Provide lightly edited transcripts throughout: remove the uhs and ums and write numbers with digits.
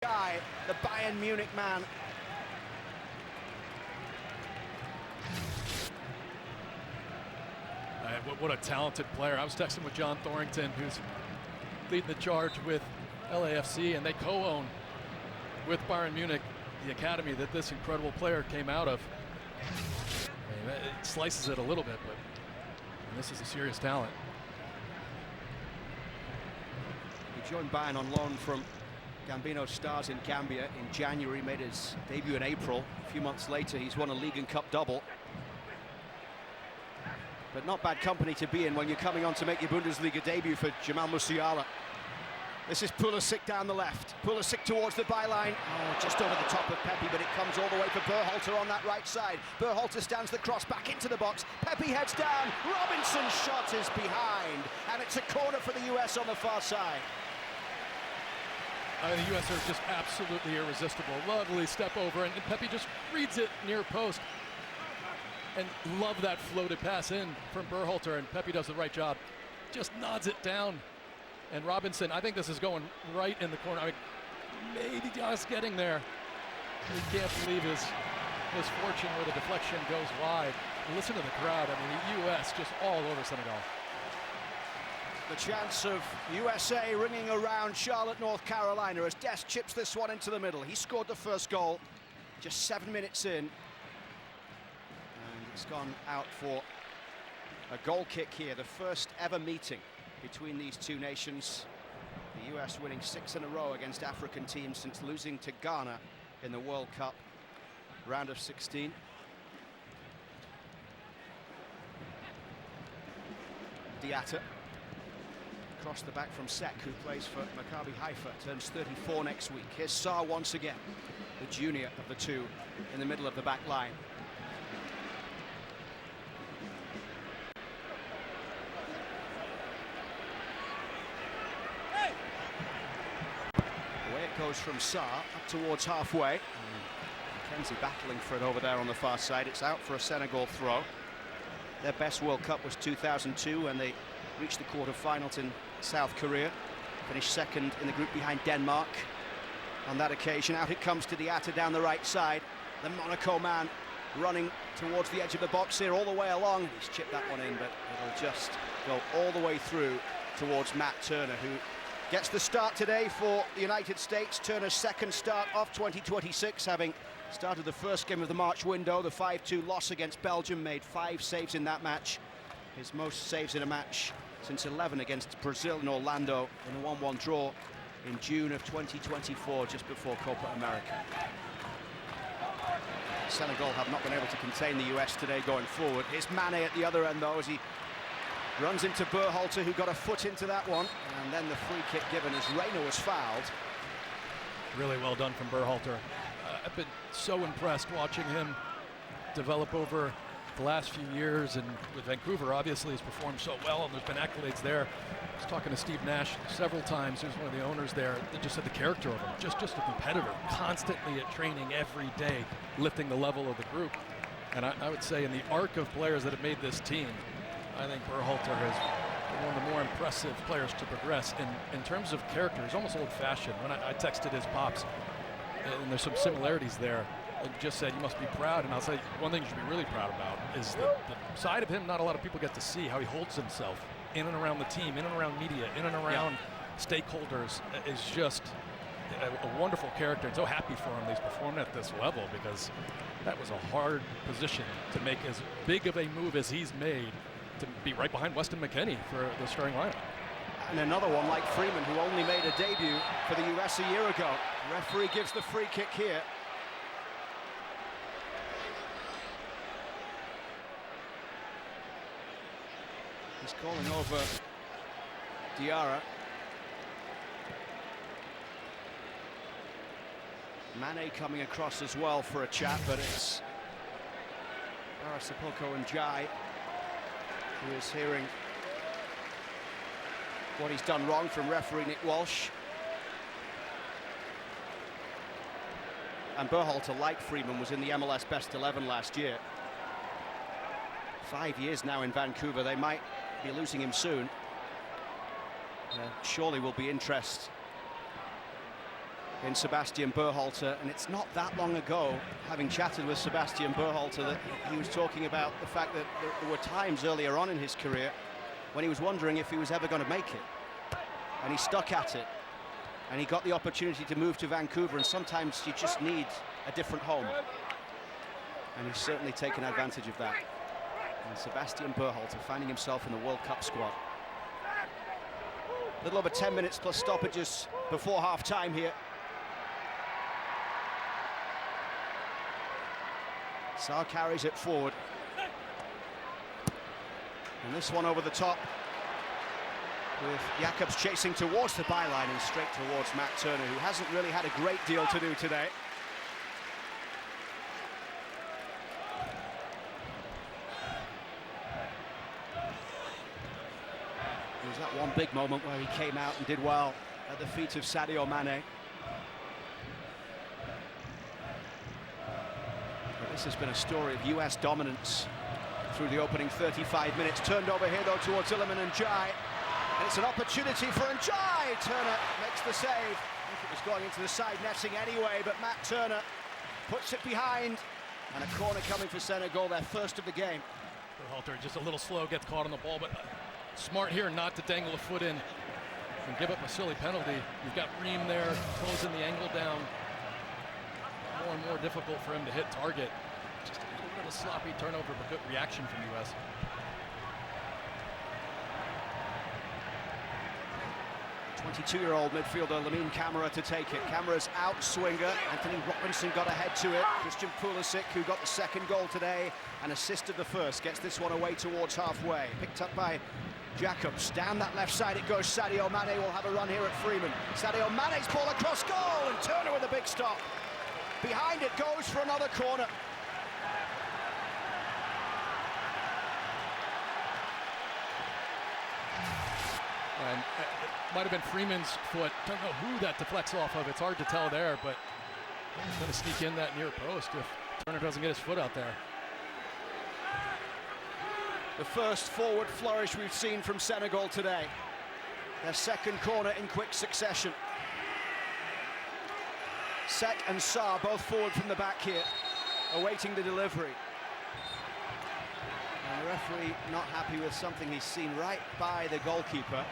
Guy, the Bayern Munich man. What a talented player. I was texting with John Thorrington, who's leading the charge with LAFC, and they co-own with Bayern Munich the academy that this incredible player came out of. I mean, it slices it a little bit, but this is a serious talent. He joined Bayern on loan from Gambino Stars in Gambia in January, made his debut in April. A few months later, he's won a League and Cup double. But not bad company to be in when you're coming on to make your Bundesliga debut for Jamal Musiala. This is Pulisic down the left. Pulisic towards the byline. Oh, just over the top of Pepe, but it comes all the way for Berhalter on that right side. Berhalter stands the cross back into the box. Pepe heads down. Robinson's shot is behind. And it's a corner for the US on the far side. I mean, the US are just absolutely irresistible. Lovely step over, and Pepe just reads it near post. And love that floated pass in from Berhalter, and Pepe does the right job. Just nods it down. And Robinson, I think this is going right in the corner. I mean, maybe just getting there. He can't believe his misfortune where the deflection goes wide. Listen to the crowd. I mean, the US just all over Senegal. The chance of USA ringing around Charlotte, North Carolina as Dest chips this one into the middle. He scored the first goal just 7 minutes in. And it's gone out for a goal kick here, the first ever meeting between these two nations. The US winning 6 in a row against African teams since losing to Ghana in the World Cup round of 16. Diatta. Across the back from Sek, who plays for Maccabi Haifa, turns 34 next week. Here's Sarr once again, the junior of the two in the middle of the back line. Away it goes from Sarr, up towards halfway. Mackenzie battling for it over there on the far side. It's out for a Senegal throw. Their best World Cup was 2002 when they reached the quarter-finals in South Korea. Finished second in the group behind Denmark. On that occasion, out it comes to Diatta down the right side. The Monaco man running towards the edge of the box here all the way along. He's chipped that one in, but it'll just go all the way through towards Matt Turner, who gets the start today for the United States. Turner's second start of 2026, having started the first game of the March window. The 5-2 loss against Belgium, made 5 saves in that match. His most saves in a match since 11 against Brazil in Orlando in a 1-1 draw in June of 2024, just before Copa America. Senegal have not been able to contain the US today going forward. Here's Mane at the other end though, as he runs into Berhalter, who got a foot into that one, and then the free kick given as Reina was fouled. Really well done from Berhalter. I've been so impressed watching him develop over the last few years, and with Vancouver obviously he's performed so well, and there's been accolades there. I was talking to Steve Nash several times, who's one of the owners there, that just said the character of him, just a competitor, constantly at training every day, lifting the level of the group. And I would say in the arc of players that have made this team, I think Berhalter has been one of the more impressive players to progress in terms of character. He's almost old-fashioned. When I texted his pops, and there's some similarities there, and just said, you must be proud. And I'll say one thing you should be really proud about is the side of him not a lot of people get to see, how he holds himself in and around the team, in and around media, in and around stakeholders. Is just a wonderful character. And so happy for him that he's performing at this level, because that was a hard position to make as big of a move as he's made, to be right behind Weston McKennie for the starting lineup. And another one like Freeman, who only made a debut for the US a year ago. The referee gives the free kick here. He's calling over Diarra. Mane coming across as well for a chat, but it's Arasapoko and Jai who is hearing what he's done wrong from referee Nick Walsh. And Berhalter, like Freeman, was in the MLS Best 11 last year. 5 years now in Vancouver. They might be losing him soon. Surely will be interest in Sebastian Berhalter, and it's not that long ago, having chatted with Sebastian Berhalter, that he was talking about the fact that there were times earlier on in his career when he was wondering if he was ever going to make it, and he stuck at it, and he got the opportunity to move to Vancouver, and sometimes you just need a different home, and he's certainly taken advantage of that. And Sebastian Berhalter finding himself in the World Cup squad. A little over 10 minutes plus stoppages before half-time here. Sarr carries it forward. And this one over the top, with Jacobs chasing towards the byline and straight towards Matt Turner, who hasn't really had a great deal to do today. There was that one big moment where he came out and did well at the feet of Sadio Mane. This has been a story of US dominance through the opening 35 minutes. Turned over here though towards Iliman Ndiaye. And it's an opportunity for Ndiaye. Turner makes the save. I think it was going into the side netting anyway, but Matt Turner puts it behind. And a corner coming for Senegal, their first of the game. Berhalter just a little slow, gets caught on the ball, but smart here not to dangle a foot in and give up a silly penalty. You've got Ream there, closing the angle down. More and more difficult for him to hit target. Just a little sloppy turnover, but good reaction from the US. '22-year-old midfielder Lamine Camara to take it. Camara's out swinger. Anthony Robinson got ahead to it. Christian Pulisic, who got the second goal today and assisted the first, gets this one away towards halfway. Picked up by Jacobs. Down that left side it goes. Sadio Mane will have a run here at Freeman. Sadio Mane's ball across goal, and Turner with a big stop. Behind it goes for another corner. And it might have been Freeman's foot. Don't know who that deflects off of. It's hard to tell there, but he's going to sneak in that near post if Turner doesn't get his foot out there. The first forward flourish we've seen from Senegal today. Their second corner in quick succession. Seck and Sarr both forward from the back here, awaiting the delivery. And the referee not happy with something he's seen right by the goalkeeper.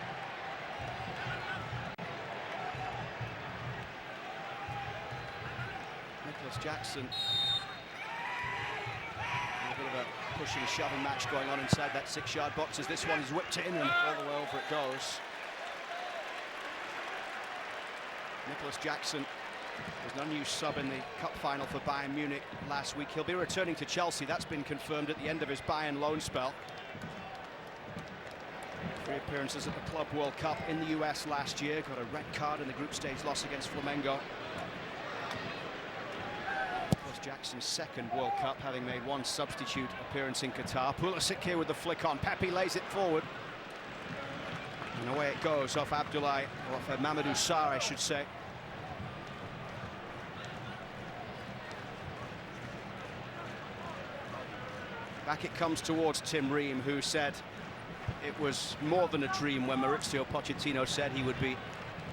Nicholas Jackson. A bit of a pushing and shoving match going on inside that 6-yard box as this one is whipped in and all the way over it goes. Nicholas Jackson was an unused sub in the cup final for Bayern Munich last week. He'll be returning to Chelsea. That's been confirmed at the end of his Bayern loan spell. 3 appearances at the Club World Cup in the US last year. Got a red card in the group stage loss against Flamengo. Nicholas Jackson's second World Cup, having made 1 substitute appearance in Qatar. Pulisic here with the flick on. Pepe lays it forward. And away it goes off Mamadou Sarr, I should say. Back it comes towards Tim Ream, who said it was more than a dream when Maurizio Pochettino said he would be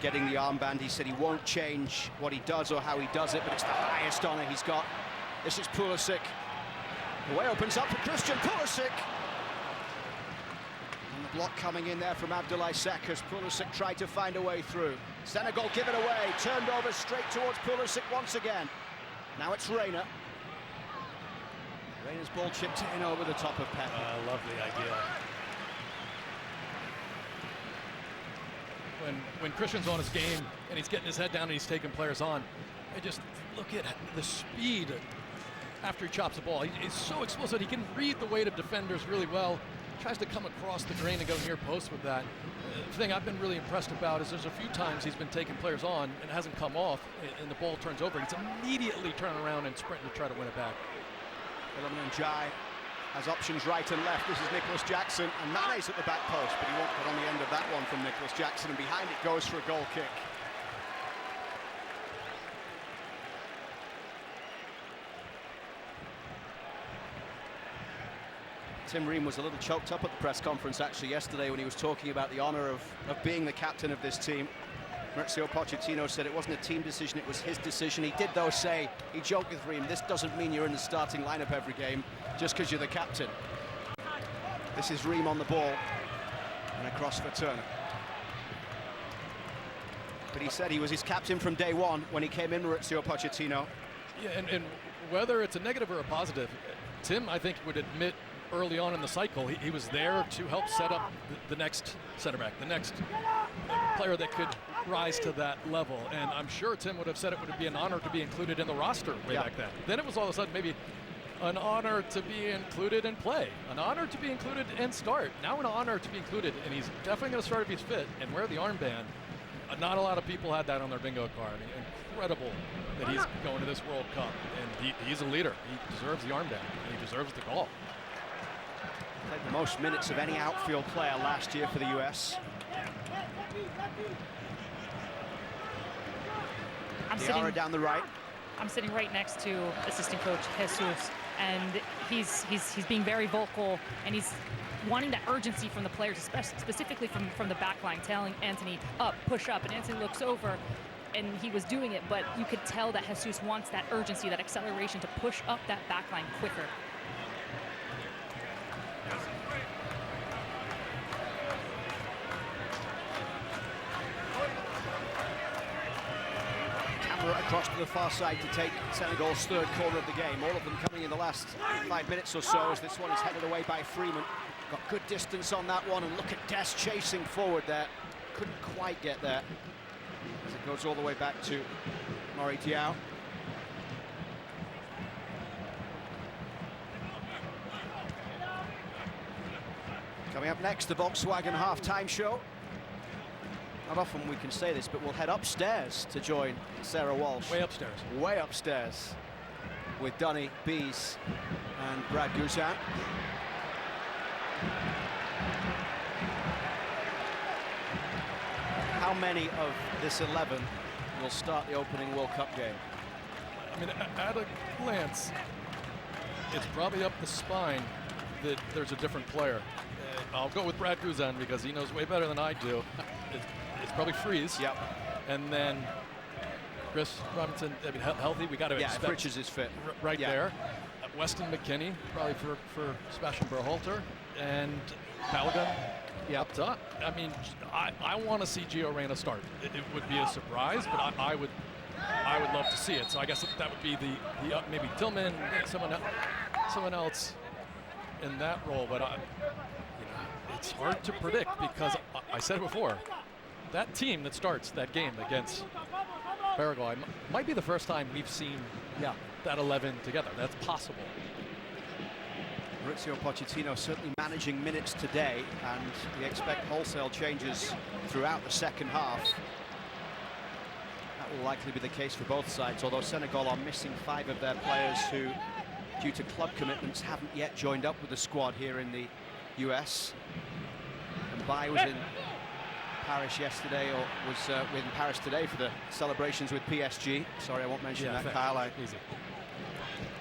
getting the armband. He said he won't change what he does or how he does it, but it's the highest honor he's got. This is Pulisic. The way opens up for Christian Pulisic. And the block coming in there from Abdoulaye Seck as Pulisic tried to find a way through. Senegal give it away, turned over straight towards Pulisic once again. Now it's Reina. Reina's ball chipped in over the top of Pepe. Lovely idea. When Christian's on his game and he's getting his head down and he's taking players on, I just look at the speed after he chops the ball. He's so explosive. He can read the weight of defenders really well. Tries to come across the grain and go near post with that. The thing I've been really impressed about is there's a few times he's been taking players on and hasn't come off, and the ball turns over. He's immediately turning around and sprinting to try to win it back. Iliman Ndiaye has options right and left. This is Nicholas Jackson, and Mane's at the back post, but he won't get on the end of that one from Nicholas Jackson, and behind it goes for a goal kick. Tim Ream was a little choked up at the press conference actually yesterday when he was talking about the honor of being the captain of this team. Maurizio Pochettino said it wasn't a team decision, it was his decision. He did, though, say, he joked with Ream, this doesn't mean you're in the starting lineup every game just because you're the captain. This is Ream on the ball, and across for Turner. But he said he was his captain from day one when he came in, Maurizio Pochettino. Yeah, and whether it's a negative or a positive, Tim, I think, would admit early on in the cycle, he was there to help set up the next center back, the next player that could rise to that level. And I'm sure Tim would have said it would be an honor to be included in the roster way back then. Then it was all of a sudden maybe an honor to be included and play, an honor to be included and start. Now an honor to be included, and he's definitely going to start if he's fit and wear the armband. Not a lot of people had that on their bingo card. I mean, incredible that he's going to this World Cup, and he's a leader. He deserves the armband, and he deserves the call. Played the most minutes of any outfield player last year for the US. Diarra down the right. I'm sitting right next to assistant coach Jesus, and he's being very vocal, and he's wanting that urgency from the players, specifically from the back line, telling Anthony up, push up, and Anthony looks over, and he was doing it, but you could tell that Jesus wants that urgency, that acceleration to push up that back line quicker. Across to the far side to take Senegal's third corner of the game. All of them coming in the last 5 minutes or so, as this one is headed away by Freeman. Got good distance on that one, and look at Des chasing forward there. Couldn't quite get there, as it goes all the way back to Mori Diaw. Coming up next, the Volkswagen halftime show. Not often we can say this, but we'll head upstairs to join Sarah Walsh. Way upstairs. Way upstairs with Donny Bees and Brad Guzan. How many of this 11 will start the opening World Cup game? I mean, at a glance, it's probably up the spine that there's a different player. I'll go with Brad Guzan because he knows way better than I do. It's probably Freeze. Yep. And then Chris Robinson, I mean, healthy, we got to expect. Yeah, Richards is fit. Right there. Weston McKennie, probably for Sebastian Berhalter. And Balogun up top. I mean, I want to see Gio Reyna start. It would be a surprise, but I would love to see it. So I guess that would be the maybe Tillman, someone else in that role. But it's hard to predict because I said it before. That team that starts that game against Paraguay might be the first time we've seen that 11 together. That's possible. Maurizio Pochettino certainly managing minutes today, and we expect wholesale changes throughout the second half. That will likely be the case for both sides, although Senegal are missing 5 of their players who, due to club commitments, haven't yet joined up with the squad here in the US. And Bai was in Paris yesterday, or was in Paris today for the celebrations with PSG. Sorry, I won't mention that, Kyle. Easy.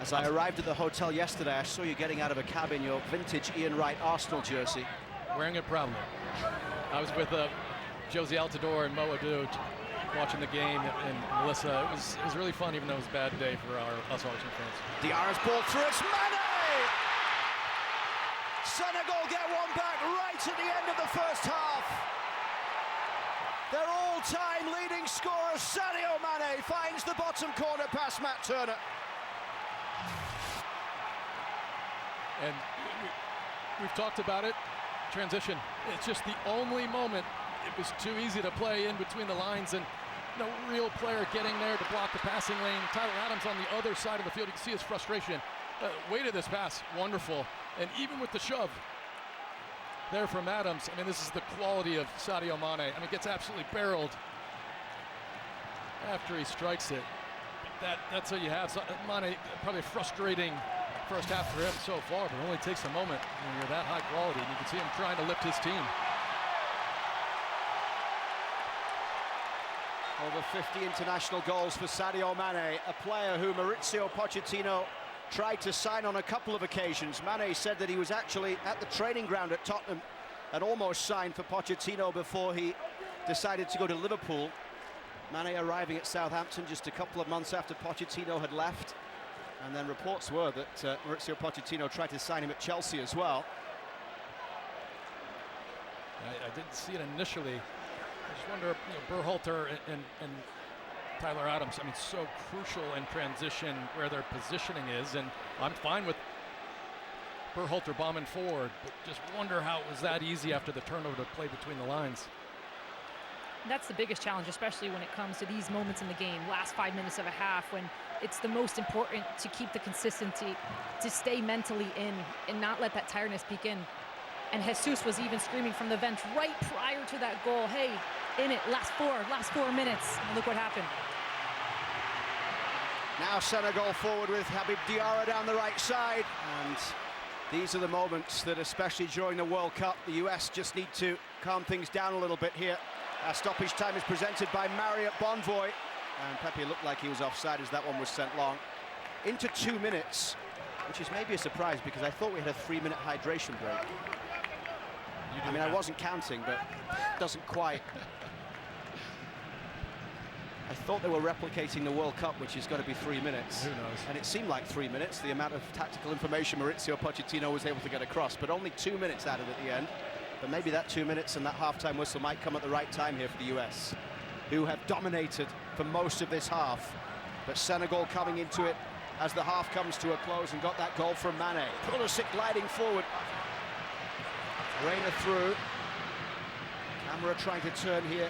As I arrived at the hotel yesterday, I saw you getting out of a cab in your vintage Ian Wright Arsenal jersey. Wearing it proudly. I was with Josie Altidore and Mo Adu watching the game, and Melissa. It was really fun, even though it was a bad day for us Arsenal fans. Diarra's ball through, it's Mane! Senegal get one back right at the end of the first half. Their all-time leading scorer, Sadio Mane, finds the bottom corner past Matt Turner. And we've talked about it. Transition. It's just the only moment it was too easy to play in between the lines, and no real player getting there to block the passing lane. Tyler Adams on the other side of the field. You can see his frustration. Weight of this pass, wonderful. And even with the shove there from Adams, I mean, this is the quality of Sadio Mane. I mean, gets absolutely barreled after he strikes it. That's what you have. So, Mane, probably a frustrating first half for him so far, but it only takes a moment when you're that high quality, and you can see him trying to lift his team. Over 50 international goals for Sadio Mane, a player who Maurizio Pochettino tried to sign on a couple of occasions. Mane said that he was actually at the training ground at Tottenham and almost signed for Pochettino before he decided to go to Liverpool. Mane arriving at Southampton just a couple of months after Pochettino had left. And then reports were that Mauricio Pochettino tried to sign him at Chelsea as well. I didn't see it initially. I just wonder, Berhalter and Tyler Adams, I mean, so crucial in transition where their positioning is, and I'm fine with Berhalter bombing forward, but just wonder how it was that easy after the turnover to play between the lines. That's the biggest challenge, especially when it comes to these moments in the game, last 5 minutes of a half, when it's the most important to keep the consistency, to stay mentally in and not let that tiredness peek in. And Jesus was even screaming from the bench right prior to that goal, hey, in it, last four minutes. And look what happened. Now Senegal forward with Habib Diarra down the right side. And these are the moments that, especially during the World Cup, the US just need to calm things down a little bit here. Stoppage time is presented by Marriott Bonvoy. And Pepe looked like he was offside as that one was sent long. Into 2 minutes, which is maybe a surprise because I thought we had a 3-minute hydration break. I mean, I wasn't counting, but it doesn't quite. I thought they were replicating the World Cup, which is going to be 3 minutes. Who knows? And it seemed like 3 minutes, the amount of tactical information Mauricio Pochettino was able to get across, but only 2 minutes added at the end. But maybe that 2 minutes and that half-time whistle might come at the right time here for the US, who have dominated for most of this half. But Senegal coming into it as the half comes to a close and got that goal from Mane. Pulisic gliding forward. Reina through. Camera trying to turn here.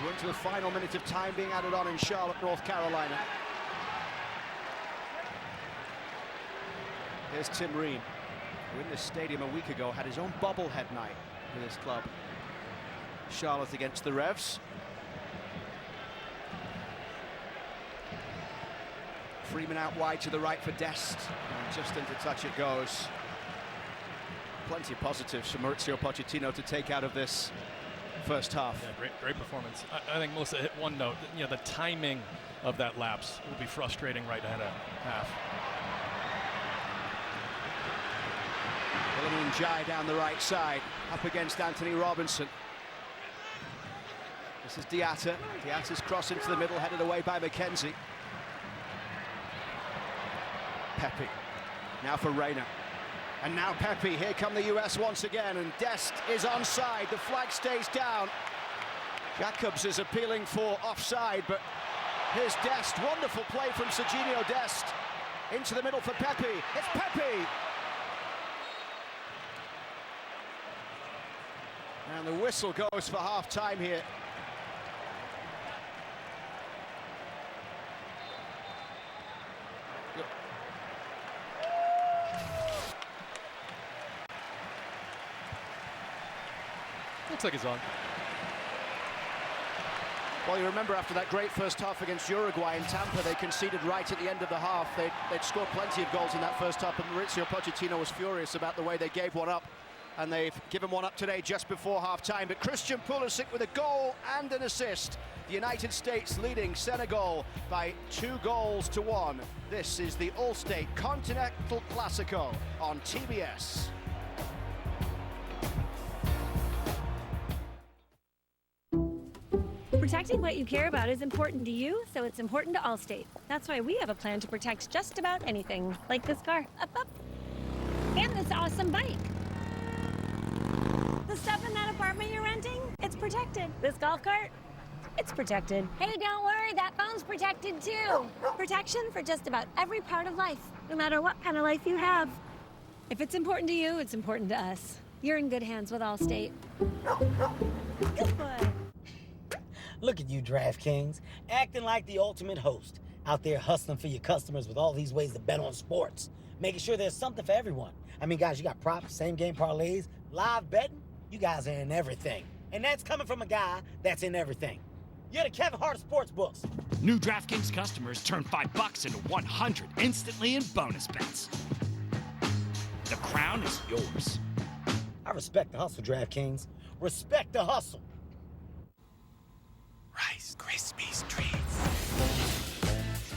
Into the final minute of time being added on in Charlotte, North Carolina. Here's Tim Ream, who in this stadium a week ago had his own bobblehead night with his club. Charlotte against the Revs. Freeman out wide to the right for Dest, and just into touch it goes. Plenty of positives for Mauricio Pochettino to take out of this first half. Yeah, great performance. I think Melissa hit one note. The timing of that lapse will be frustrating right ahead of half. Iliman Ndiaye down the right side, up against Anthony Robinson. This is Diatta. Diatta's cross into the middle, headed away by McKenzie. Pepe, now for Reina. And now Pepe, here come the US once again, and Dest is onside, the flag stays down. Jacobs is appealing for offside, but here's Dest, wonderful play from Serginho Dest. Into the middle for Pepe, it's Pepe! And the whistle goes for half-time here. Looks like he's on. Well, you remember after that great first half against Uruguay in Tampa, they conceded right at the end of the half. They'd scored plenty of goals in that first half, and Mauricio Pochettino was furious about the way they gave one up. And they've given one up today just before half-time. But Christian Pulisic with a goal and an assist. The United States leading Senegal by 2-1. This is the All-State Continental Classico on TBS. Protecting what you care about is important to you, so it's important to Allstate. That's why we have a plan to protect just about anything, like this car, up, and this awesome bike. The stuff in that apartment you're renting, it's protected. This golf cart, it's protected. Hey, don't worry, that phone's protected too. Protection for just about every part of life, no matter what kind of life you have. If it's important to you, it's important to us. You're in good hands with Allstate. Good boy. Look at you, DraftKings, acting like the ultimate host. Out there hustling for your customers with all these ways to bet on sports. Making sure there's something for everyone. I mean, guys, you got props, same-game parlays, live betting. You guys are in everything. And that's coming from a guy that's in everything. You're the Kevin Hart of sportsbooks. New DraftKings customers turn $5 into $100 instantly in bonus bets. The crown is yours. I respect the hustle, DraftKings. Respect the hustle. Rice Krispies treats.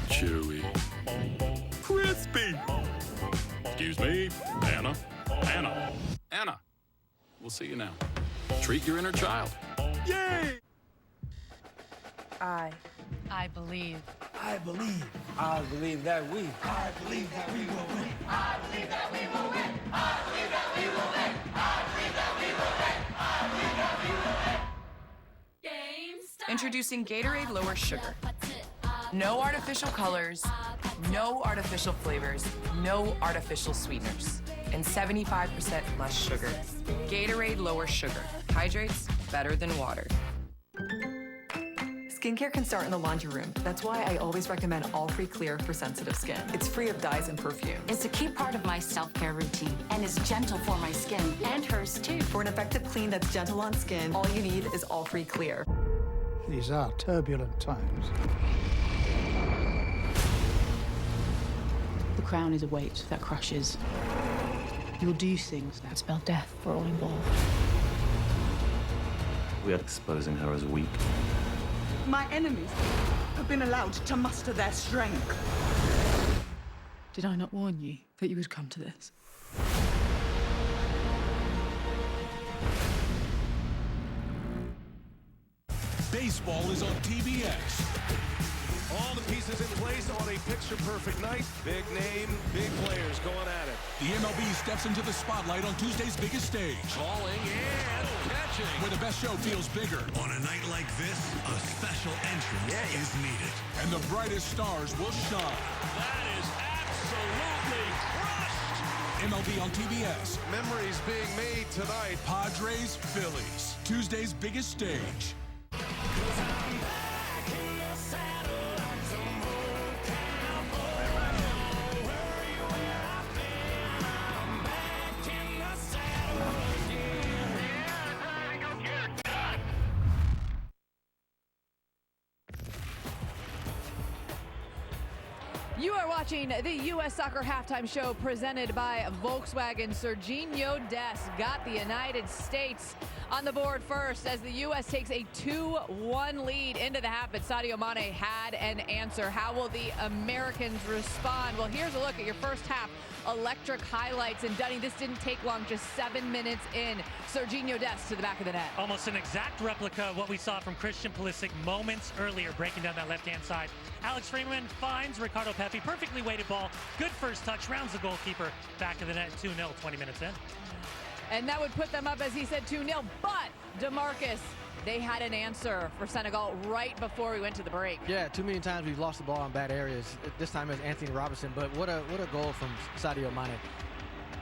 Chewy. Crispy. Excuse me, Anna. Anna. We'll see you now. Treat your inner child. Yay! I believe. I believe. I believe that we. I believe that we will win. I believe that we will win. I believe that we will win. I believe that we will win. I believe that we will win. Game start. Introducing Gatorade Lower Sugar. No artificial colors, no artificial flavors, no artificial sweeteners, and 75% less sugar. Gatorade Lower Sugar. Hydrates better than water. Skincare can start in the laundry room. That's why I always recommend All Free Clear for sensitive skin. It's free of dyes and perfume. It's a key part of my self-care routine, and it's gentle for my skin, and hers too. For an effective clean that's gentle on skin, all you need is All Free Clear. These are turbulent times. The crown is a weight that crushes. You'll do things that spell death for all involved. We are exposing her as weak. My enemies have been allowed to muster their strength. Did I not warn you that you would come to this? Baseball is on TBS. All the pieces in place on a picture-perfect night. Big name, big players going at it. The MLB steps into the spotlight on Tuesday's biggest stage. Calling and catching. Where the best show feels bigger. On a night like this, a special entrance is needed. And the brightest stars will shine. That is absolutely crushed. MLB on TBS. Memories being made tonight. Padres, Phillies. Tuesday's biggest stage. You are watching the U.S. Soccer Halftime Show presented by Volkswagen. Sergiño Dest got the United States on the board first as the U.S. takes a 2-1 lead into the half, but Sadio Mane had an answer. How will the Americans respond? Well, here's a look at your first half electric highlights. And Dunny, this didn't take long, just 7 minutes in. Sergiño Dest to the back of the net. Almost an exact replica of what we saw from Christian Pulisic moments earlier, breaking down that left-hand side. Alex Freeman finds Ricardo Pepi, perfectly weighted ball, good first touch, rounds the goalkeeper, back of the net, 2-0, 20 minutes in. And that would put them up, as he said, 2-0, but DeMarcus, they had an answer for Senegal right before we went to the break. Yeah, too many times we've lost the ball in bad areas. This time it was Anthony Robinson, but what a goal from Sadio Mane.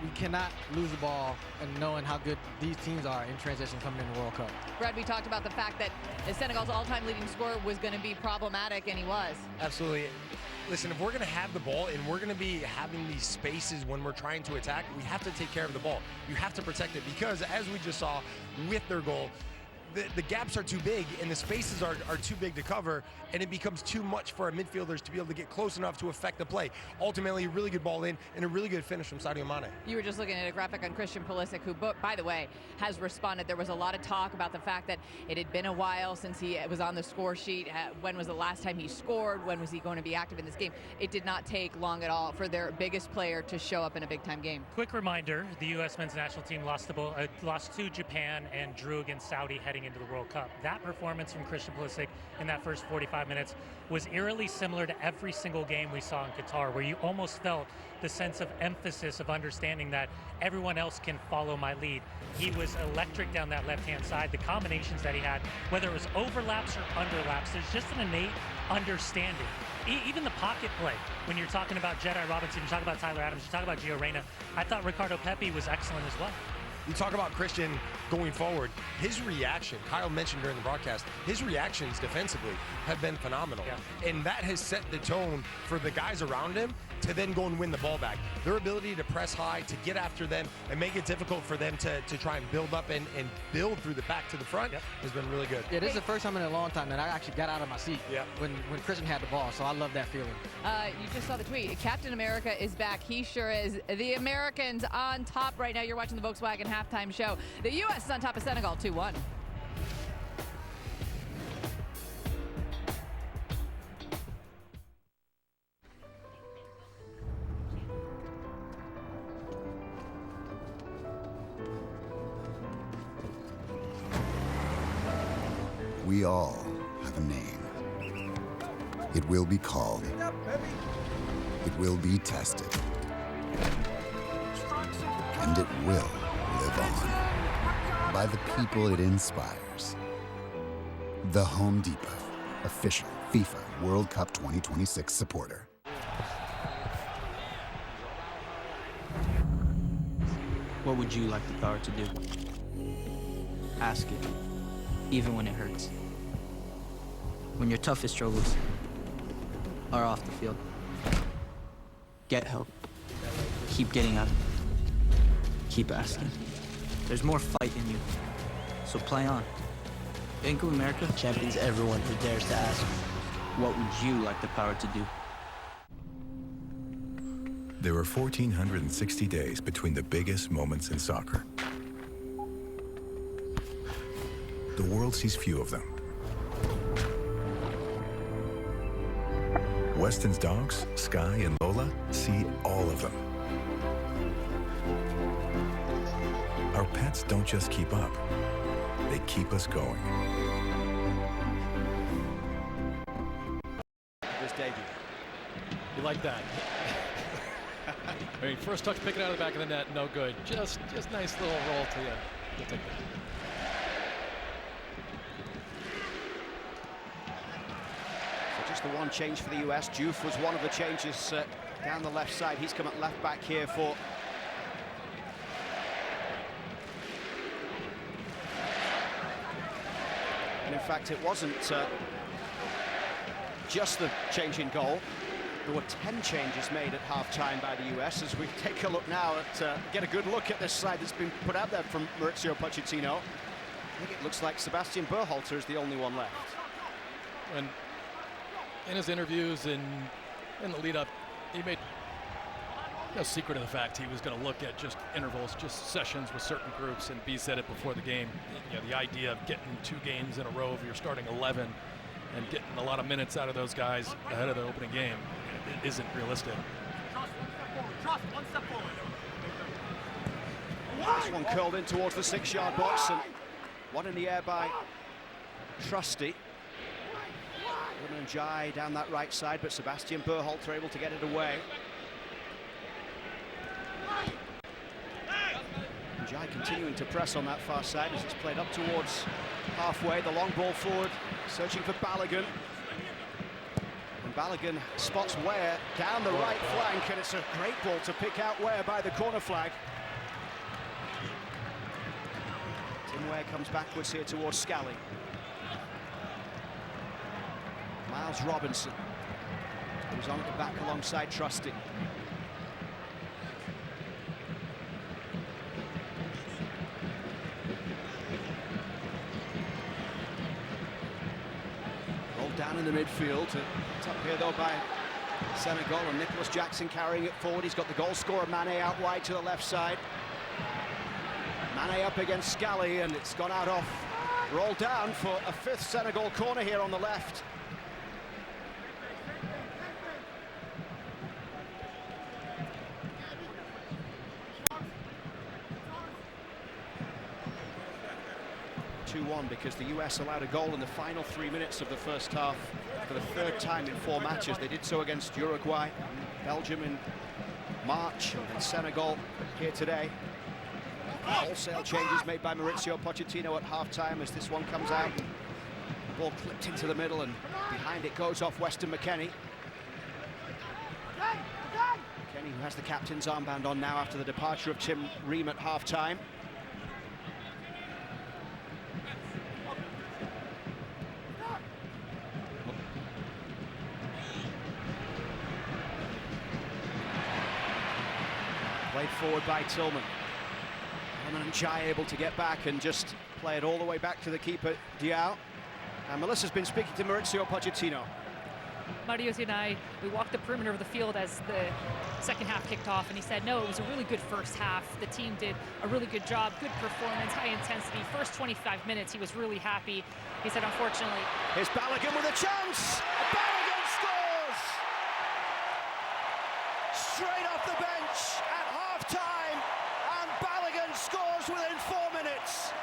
We cannot lose the ball, and knowing how good these teams are in transition coming in the World Cup. Brad, we talked about the fact that Senegal's all-time leading scorer was going to be problematic, and he was. Absolutely. Listen, if we're going to have the ball and we're going to be having these spaces when we're trying to attack, we have to take care of the ball. You have to protect it because, as we just saw with their goal, the gaps are too big and the spaces are too big to cover, and it becomes too much for our midfielders to be able to get close enough to affect the play. Ultimately, a really good ball in and a really good finish from Sadio Mane. You were just looking at a graphic on Christian Pulisic, who, by the way, has responded. There was a lot of talk about the fact that it had been a while since he was on the score sheet. When was the last time he scored? When was he going to be active in this game? It did not take long at all for their biggest player to show up in a big-time game. Quick reminder, the U.S. men's national team lost to Japan and drew against Saudi heading into the World Cup. That performance from Christian Pulisic in that first 45 minutes was eerily similar to every single game we saw in Qatar, where you almost felt the sense of emphasis of understanding that everyone else can follow my lead. He was electric down that left-hand side. The combinations that he had, whether it was overlaps or underlaps, there's just an innate understanding. Even the pocket play, when you're talking about Jedi Robinson, you talk about Tyler Adams, you talk about Gio Reyna, I thought Ricardo Pepi was excellent as well. You talk about Christian going forward. His reaction, Kyle mentioned during the broadcast, his reactions defensively have been phenomenal. Yeah. And that has set the tone for the guys around him to then go and win the ball back. Their ability to press high, to get after them, and make it difficult for them to try and build up and build through the back to the front has been really good. Yeah, this is the first time in a long time that I actually got out of my seat when Christian had the ball, so I love that feeling. You just saw the tweet. Captain America is back. He sure is. The Americans on top right now. You're watching the Volkswagen Halftime Show. The U.S. is on top of Senegal 2-1. We all have a name, It will be called. It will be tested. And it will live on by the people it inspires. The Home Depot, official FIFA World Cup 2026 supporter. What would you like the power to do? Ask it, even when it hurts. When your toughest struggles are off the field. Get help. Keep getting up. Keep asking. There's more fight in you, so play on. Bank of America champions everyone who dares to ask, what would you like the power to do? There are 1,460 days between the biggest moments in soccer. The world sees few of them. Weston's dogs, Sky and Lola, see all of them. Our pets don't just keep up, they keep us going. His debut. You like that? I mean, first touch, pick it out of the back of the net, no good. Just nice little roll to you. You'll take that. So just the one change for the US. Diouf was one of the changes down the left side. He's come at left back here for... And in fact, it wasn't just the change in goal. There were 10 changes made at half-time by the US. As we take a look now at, get a good look at this side that's been put out there from Mauricio Pochettino. I think it looks like Sebastian Berhalter is the only one left. And in his interviews and in the lead-up, he made no secret of the fact he was going to look at just intervals, just sessions with certain groups, and B said it before the game. You know, the idea of getting 2 games in a row of your starting 11 and getting a lot of minutes out of those guys ahead of the opening game, it isn't realistic. This one curled in towards the 6-yard box, and one in the air by Trusty. And Jai down that right side, but Sebastian Berhalter able to get it away. And Jai continuing to press on that far side as it's played up towards halfway. The long ball forward, searching for Balogun. And Balogun spots Ware down the right flank, and it's a great ball to pick out Ware by the corner flag. Tim Ware comes backwards here towards Scally. Miles Robinson, who's on at the back alongside Trusty. Rolled down in the midfield, top here though by Senegal, and Nicholas Jackson carrying it forward. He's got the goal scorer Mane out wide to the left side. Mane up against Scally, and it's gone out off. Rolled down for a 5th Senegal corner here on the left. Because the US allowed a goal in the final 3 minutes of the first half for the 3rd time in 4 matches. They did so against Uruguay, Belgium in March, and then Senegal here today. Wholesale changes made by Mauricio Pochettino at half-time as this one comes out. The ball clipped into the middle, and behind it goes off Weston McKennie. McKennie, who has the captain's armband on now after the departure of Tim Ream at half-time. Played forward by Tillman. And Jai able to get back and just play it all the way back to the keeper, Diao. And Melissa's been speaking to Mauricio Pochettino. Marius and I, we walked the perimeter of the field as the second half kicked off, and he said, no, it was a really good first half. The team did a really good job, good performance, high intensity. First 25 minutes, he was really happy. He said, unfortunately... Here's Balogun with a chance! Balogun scores! Straight off the bench at half-time, and Balogun scores within 4 minutes.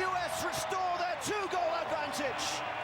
US restore their 2-goal advantage.